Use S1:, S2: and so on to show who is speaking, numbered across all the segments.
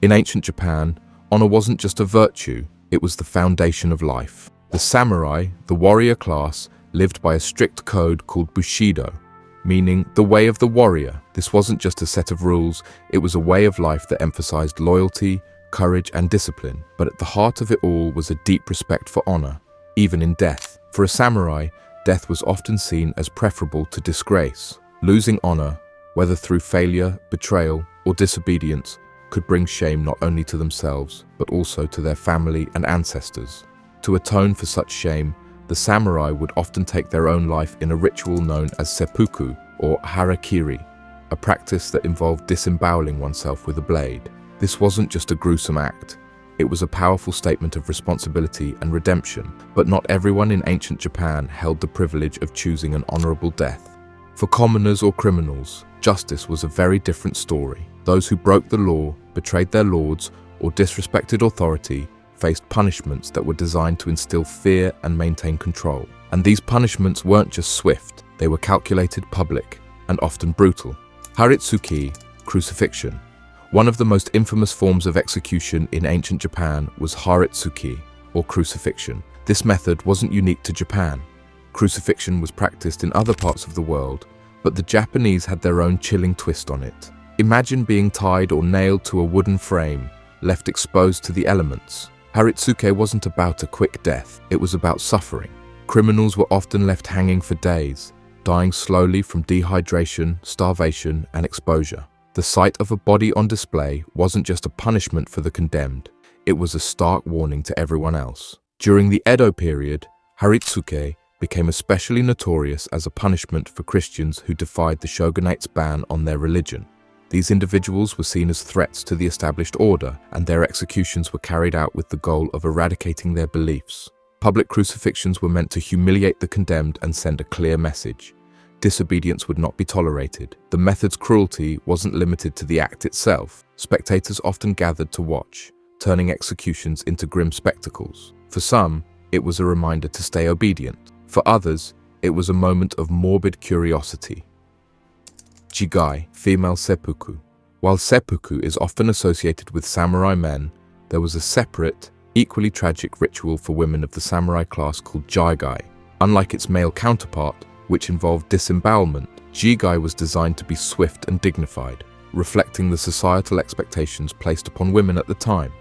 S1: In ancient Japan, honor wasn't just a virtue, it was the foundation of life. The samurai, the warrior class, lived by a strict code called Bushido, meaning the way of the warrior. This wasn't just a set of rules, it was a way of life that emphasized loyalty, courage, and discipline. But at the heart of it all was a deep respect for honor, even in death. For a samurai, death was often seen as preferable to disgrace. Losing honor, whether through failure, betrayal, or disobedience, could bring shame not only to themselves, but also to their family and ancestors. To atone for such shame, the samurai would often take their own life in a ritual known as seppuku or harakiri, a practice that involved disemboweling oneself with a blade. This wasn't just a gruesome act, it was a powerful statement of responsibility and redemption, but not everyone in ancient Japan held the privilege of choosing an honorable death. For commoners or criminals, justice was a very different story. Those who broke the law, betrayed their lords, or disrespected authority faced punishments that were designed to instill fear and maintain control. And these punishments weren't just swift, they were calculated, public, and often brutal. Haritsuki, crucifixion. One of the most infamous forms of execution in ancient Japan was haritsuki, or crucifixion. This method wasn't unique to Japan. Crucifixion was practiced in other parts of the world, but the Japanese had their own chilling twist on it. Imagine being tied or nailed to a wooden frame, left exposed to the elements. Haritsuke wasn't about a quick death, it was about suffering. Criminals were often left hanging for days, dying slowly from dehydration, starvation, and exposure. The sight of a body on display wasn't just a punishment for the condemned, it was a stark warning to everyone else. During the Edo period, haritsuke became especially notorious as a punishment for Christians who defied the shogunate's ban on their religion. These individuals were seen as threats to the established order, and their executions were carried out with the goal of eradicating their beliefs. Public crucifixions were meant to humiliate the condemned and send a clear message. Disobedience would not be tolerated. The method's cruelty wasn't limited to the act itself. Spectators often gathered to watch, turning executions into grim spectacles. For some, it was a reminder to stay obedient. For others, it was a moment of morbid curiosity. Jigai, female seppuku. While seppuku is often associated with samurai men, there was a separate, equally tragic ritual for women of the samurai class called jigai. Unlike its male counterpart, which involved disembowelment, jigai was designed to be swift and dignified, reflecting the societal expectations placed upon women at the time.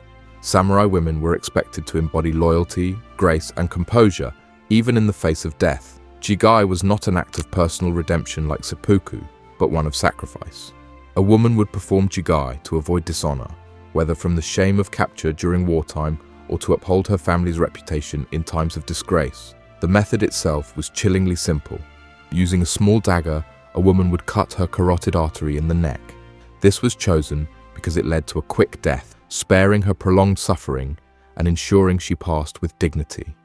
S1: Samurai women were expected to embody loyalty, grace, and composure, even in the face of death. Jigai was not an act of personal redemption like seppuku, but one of sacrifice. A woman would perform jigai to avoid dishonor, whether from the shame of capture during wartime or to uphold her family's reputation in times of disgrace. The method itself was chillingly simple. Using a small dagger, a woman would cut her carotid artery in the neck. This was chosen because it led to a quick death, sparing her prolonged suffering and ensuring she passed with dignity.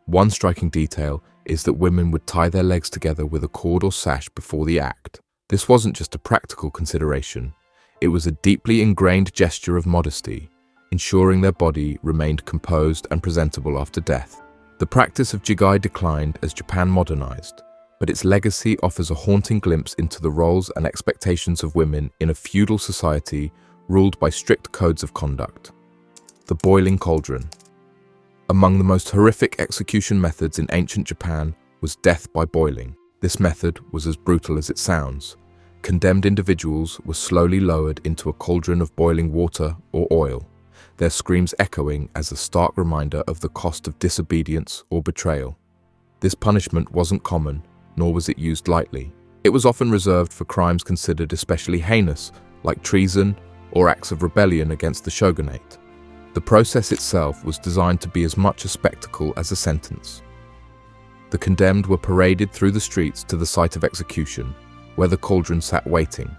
S1: One striking detail is that women would tie their legs together with a cord or sash before the act. This wasn't just a practical consideration, it was a deeply ingrained gesture of modesty, ensuring their body remained composed and presentable after death. The practice of jigai declined as Japan modernized, but its legacy offers a haunting glimpse into the roles and expectations of women in a feudal society ruled by strict codes of conduct. The boiling cauldron. Among the most horrific execution methods in ancient Japan was death by boiling. This method was as brutal as it sounds. Condemned individuals were slowly lowered into a cauldron of boiling water or oil, their screams echoing as a stark reminder of the cost of disobedience or betrayal. This punishment wasn't common, nor was it used lightly. It was often reserved for crimes considered especially heinous, like treason or acts of rebellion against the shogunate. The process itself was designed to be as much a spectacle as a sentence. The condemned were paraded through the streets to the site of execution, where the cauldron sat waiting.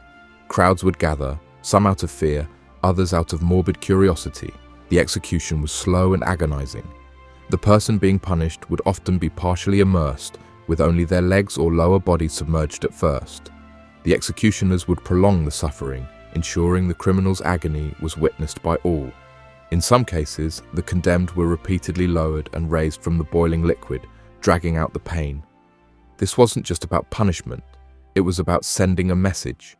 S1: Crowds would gather, some out of fear, others out of morbid curiosity. The execution was slow and agonizing. The person being punished would often be partially immersed, with only their legs or lower body submerged at first. The executioners would prolong the suffering, ensuring the criminal's agony was witnessed by all. In some cases, the condemned were repeatedly lowered and raised from the boiling liquid, dragging out the pain. This wasn't just about punishment, it was about sending a message.